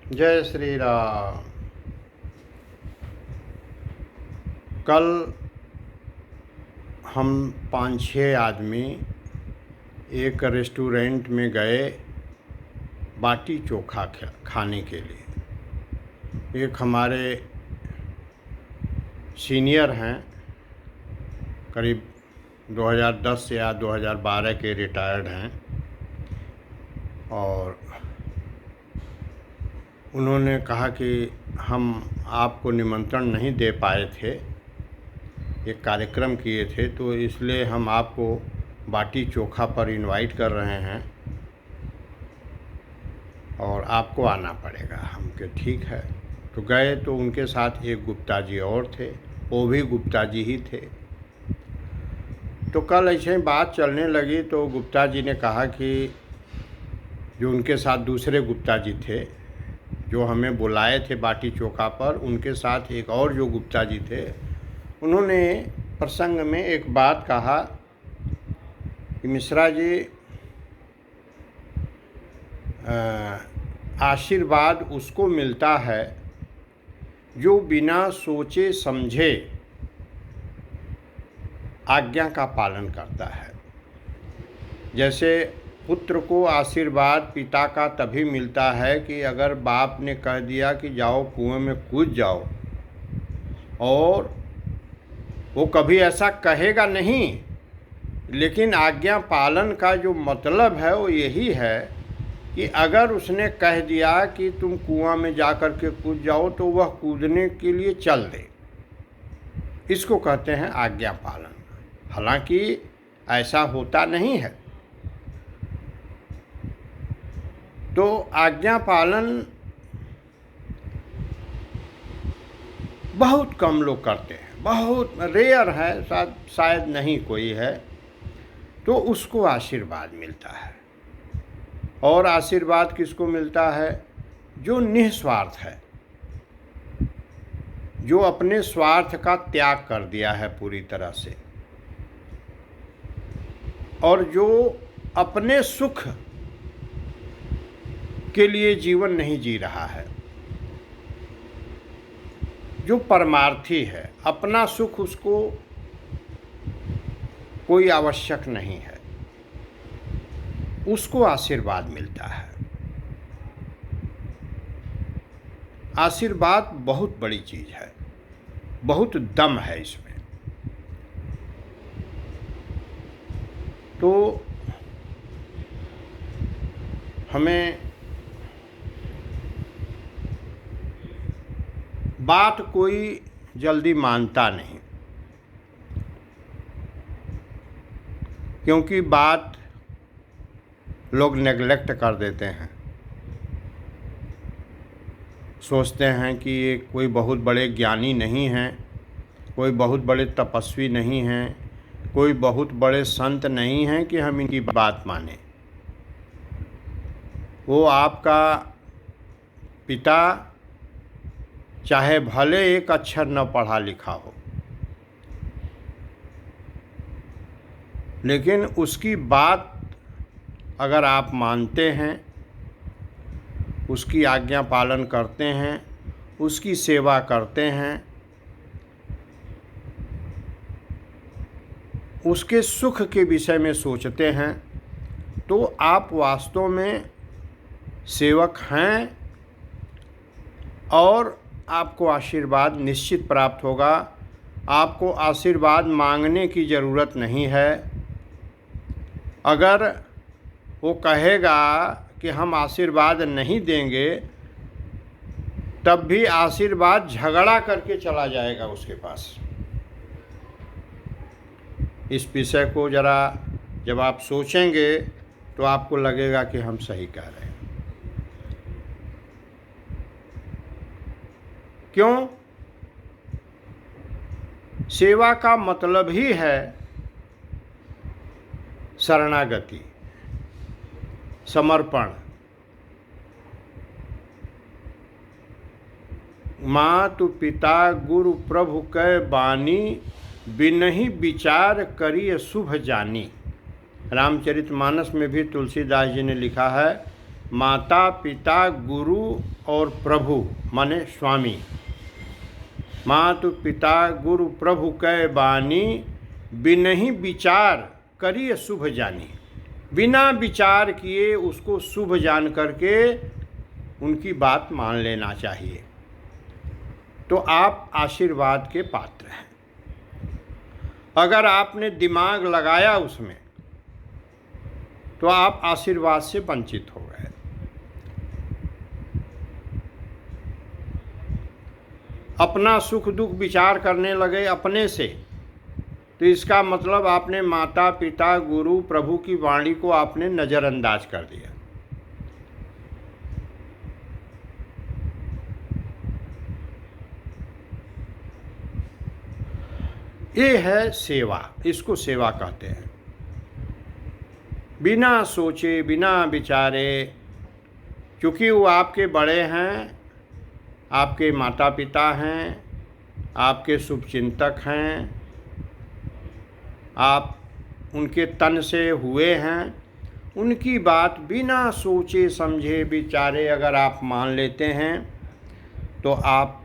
जय श्री राम। कल हम 5-6 आदमी एक रेस्टोरेंट में गए बाटी चोखा खाने के लिए। एक हमारे सीनियर हैं, करीब 2010 या 2012 के रिटायर्ड हैं, और उन्होंने कहा कि हम आपको निमंत्रण नहीं दे पाए थे, एक कार्यक्रम किए थे, तो इसलिए हम आपको बाटी चोखा पर इनवाइट कर रहे हैं और आपको आना पड़ेगा। हम के ठीक है। तो गए तो उनके साथ एक गुप्ता जी और थे, वो भी गुप्ता जी ही थे। तो कल ऐसे ही बात चलने लगी तो गुप्ता जी ने कहा कि जो उनके साथ दूसरे गुप्ता जी थे जो हमें बुलाए थे बाटी चोखा पर, उनके साथ एक और जो गुप्ता जी थे, उन्होंने प्रसंग में एक बात कहा कि मिश्रा जी, आशीर्वाद उसको मिलता है जो बिना सोचे समझे आज्ञा का पालन करता है। जैसे पुत्र को आशीर्वाद पिता का तभी मिलता है कि अगर बाप ने कह दिया कि जाओ कुएं में कूद जाओ, और वो कभी ऐसा कहेगा नहीं, लेकिन आज्ञा पालन का जो मतलब है वो यही है कि अगर उसने कह दिया कि तुम कुआं में जा कर के कूद जाओ तो वह कूदने के लिए चल दे। इसको कहते हैं आज्ञा पालन। हालांकि ऐसा होता नहीं है। तो आज्ञा पालन बहुत कम लोग करते हैं, बहुत रेयर है, शायद नहीं कोई है, तो उसको आशीर्वाद मिलता है। और आशीर्वाद किसको मिलता है? जो निस्वार्थ है, जो अपने स्वार्थ का त्याग कर दिया है पूरी तरह से, और जो अपने सुख के लिए जीवन नहीं जी रहा है, जो परमार्थी है, अपना सुख उसको कोई आवश्यक नहीं है, उसको आशीर्वाद मिलता है। आशीर्वाद बहुत बड़ी चीज है, बहुत दम है इसमें। तो हमें बात कोई जल्दी मानता नहीं, क्योंकि बात लोग नेगलेक्ट कर देते हैं। सोचते हैं कि ये कोई बहुत बड़े ज्ञानी नहीं हैं, कोई बहुत बड़े तपस्वी नहीं हैं, कोई बहुत बड़े संत नहीं हैं कि हम इनकी बात मानें। वो आपका पिता चाहे भले एक अक्षर न पढ़ा लिखा हो, लेकिन उसकी बात अगर आप मानते हैं, उसकी आज्ञा पालन करते हैं, उसकी सेवा करते हैं, उसके सुख के विषय में सोचते हैं, तो आप वास्तव में सेवक हैं और आपको आशीर्वाद निश्चित प्राप्त होगा। आपको आशीर्वाद मांगने की ज़रूरत नहीं है। अगर वो कहेगा कि हम आशीर्वाद नहीं देंगे, तब भी आशीर्वाद झगड़ा करके चला जाएगा उसके पास। इस विषय को जरा जब आप सोचेंगे तो आपको लगेगा कि हम सही कह रहे हैं। क्यों? सेवा का मतलब ही है शरणागति, समर्पण। मातु पिता गुरु प्रभु कै बानी, बिनहि विचार करिय शुभ जानी। रामचरितमानस में भी तुलसीदास जी ने लिखा है माता पिता गुरु और प्रभु माने स्वामी। मातु पिता गुरु प्रभु कै बानी, बिनहि विचार करिए शुभ जानी। बिना विचार किए उसको शुभ जान करके उनकी बात मान लेना चाहिए, तो आप आशीर्वाद के पात्र हैं। अगर आपने दिमाग लगाया उसमें तो आप आशीर्वाद से वंचित हो गए। अपना सुख दुख विचार करने लगे अपने से, तो इसका मतलब आपने माता पिता गुरु प्रभु की वाणी को आपने नज़रअंदाज कर दिया। ये है सेवा, इसको सेवा कहते हैं। बिना सोचे बिना विचारे, क्योंकि वो आपके बड़े हैं, आपके माता पिता हैं, आपके शुभचिंतक हैं, आप उनके तन से हुए हैं, उनकी बात बिना सोचे समझे विचारे अगर आप मान लेते हैं तो आप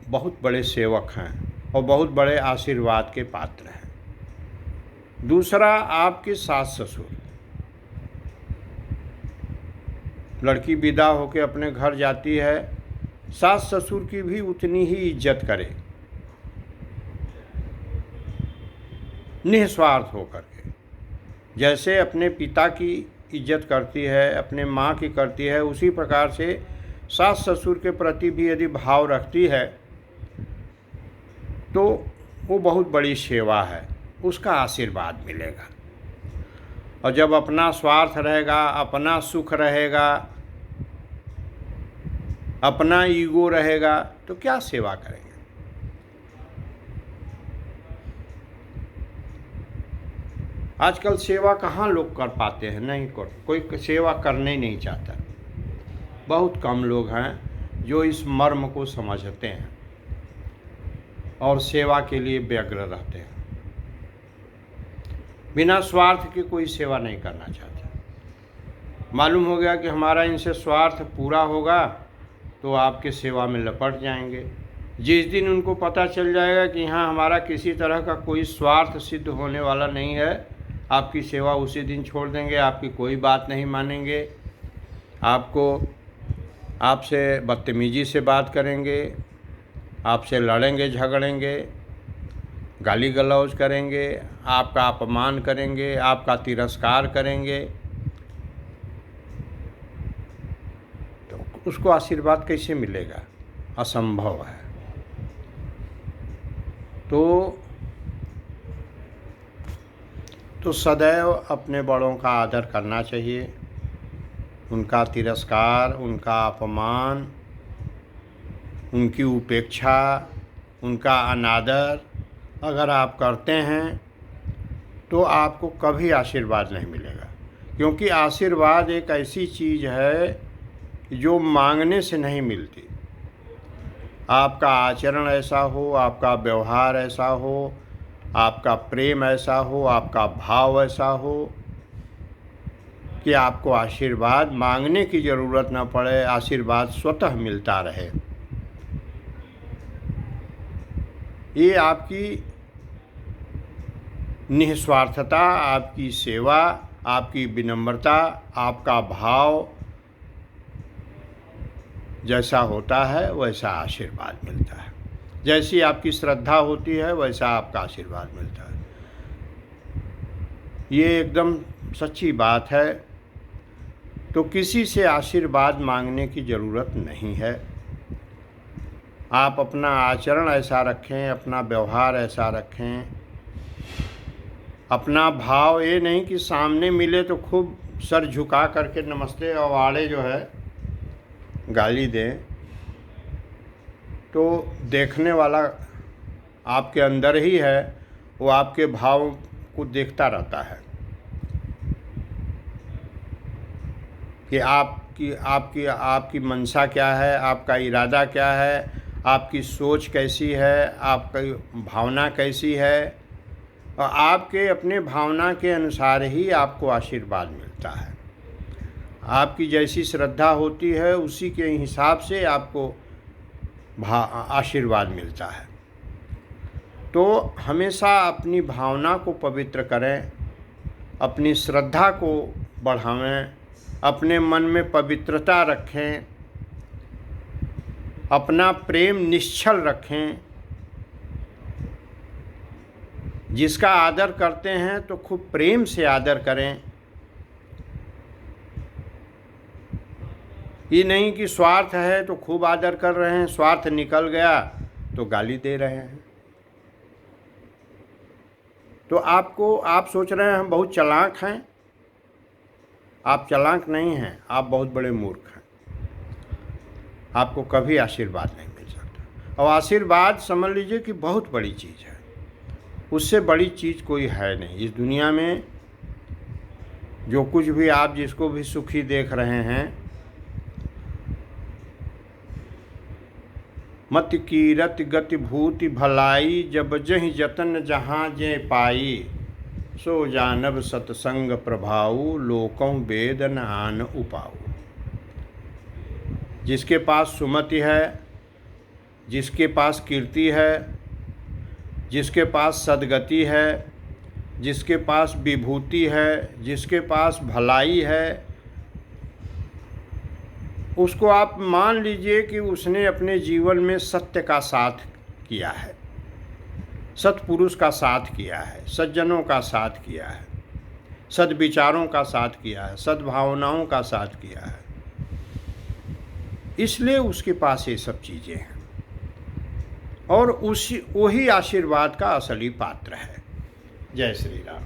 बहुत बड़े सेवक हैं और बहुत बड़े आशीर्वाद के पात्र हैं। दूसरा, आपके सास ससुर। लड़की विदा होकर अपने घर जाती है, सास ससुर की भी उतनी ही इज्जत करे, निस्वार्थ होकर के। जैसे अपने पिता की इज्जत करती है, अपने माँ की करती है, उसी प्रकार से सास ससुर के प्रति भी यदि भाव रखती है तो वो बहुत बड़ी सेवा है, उसका आशीर्वाद मिलेगा। और जब अपना स्वार्थ रहेगा, अपना सुख रहेगा, अपना ईगो रहेगा, तो क्या सेवा करेंगे। आजकल सेवा कहाँ लोग कर पाते हैं, नहीं कर, कोई सेवा करने ही नहीं चाहता। बहुत कम लोग हैं जो इस मर्म को समझते हैं और सेवा के लिए व्यग्र रहते हैं। बिना स्वार्थ के कोई सेवा नहीं करना चाहता। मालूम हो गया कि हमारा इनसे स्वार्थ पूरा होगा तो आपके सेवा में लपट जाएंगे। जिस दिन उनको पता चल जाएगा कि हाँ हमारा किसी तरह का कोई स्वार्थ सिद्ध होने वाला नहीं है, आपकी सेवा उसी दिन छोड़ देंगे, आपकी कोई बात नहीं मानेंगे, आपसे बदतमीजी से बात करेंगे, आपसे लड़ेंगे झगड़ेंगे, गाली गलौज करेंगे, आपका अपमान करेंगे, आपका तिरस्कार करेंगे, तो उसको आशीर्वाद कैसे मिलेगा, असंभव है। तो सदैव अपने बड़ों का आदर करना चाहिए। उनका तिरस्कार, उनका अपमान, उनकी उपेक्षा, उनका अनादर अगर आप करते हैं तो आपको कभी आशीर्वाद नहीं मिलेगा। क्योंकि आशीर्वाद एक ऐसी चीज़ है जो मांगने से नहीं मिलती। आपका आचरण ऐसा हो, आपका व्यवहार ऐसा हो, आपका प्रेम ऐसा हो, आपका भाव ऐसा हो कि आपको आशीर्वाद मांगने की ज़रूरत न पड़े, आशीर्वाद स्वतः मिलता रहे। ये आपकी निस्वार्थता, आपकी सेवा, आपकी विनम्रता, आपका भाव जैसा होता है वैसा आशीर्वाद मिलता है। जैसी आपकी श्रद्धा होती है वैसा आपका आशीर्वाद मिलता है। ये एकदम सच्ची बात है। तो किसी से आशीर्वाद मांगने की ज़रूरत नहीं है। आप अपना आचरण ऐसा रखें, अपना व्यवहार ऐसा रखें, अपना भाव ये नहीं कि सामने मिले तो खूब सर झुका करके नमस्ते और आड़े जो है गाली दें, तो देखने वाला आपके अंदर ही है, वो आपके भाव को देखता रहता है कि आपकी मंशा क्या है, आपका इरादा क्या है, आपकी सोच कैसी है, आपकी भावना कैसी है, और आपके अपने भावना के अनुसार ही आपको आशीर्वाद मिलता है। आपकी जैसी श्रद्धा होती है उसी के हिसाब से आपको आशीर्वाद मिलता है। तो हमेशा अपनी भावना को पवित्र करें, अपनी श्रद्धा को बढ़ावें, अपने मन में पवित्रता रखें, अपना प्रेम निश्चल रखें। जिसका आदर करते हैं तो खूब प्रेम से आदर करें। ये नहीं कि स्वार्थ है तो खूब आदर कर रहे हैं, स्वार्थ निकल गया तो गाली दे रहे हैं। तो आप सोच रहे हैं हम बहुत चालाक हैं। आप चालाक नहीं हैं, आप बहुत बड़े मूर्ख हैं। आपको कभी आशीर्वाद नहीं मिल सकता। और आशीर्वाद समझ लीजिए कि बहुत बड़ी चीज़ है, उससे बड़ी चीज़ कोई है नहीं इस दुनिया में। जो कुछ भी आप जिसको भी सुखी देख रहे हैं, मत कीरत गति भूति भलाई, जब जहि जतन जहाँ जे पाई, सो जानब सतसंग प्रभाऊ, लोकों वेद न आन उपाऊ। जिसके पास सुमति है, जिसके पास कीर्ति है, जिसके पास सद्गति है, जिसके पास विभूति है, जिसके पास भलाई है, उसको आप मान लीजिए कि उसने अपने जीवन में सत्य का साथ किया है, सत्पुरुष का साथ किया है, सज्जनों का साथ किया है, सद्विचारों का साथ किया है, सद्भावनाओं का साथ किया है। इसलिए उसके पास ये सब चीज़ें हैं और वही आशीर्वाद का असली पात्र है। जय श्री राम।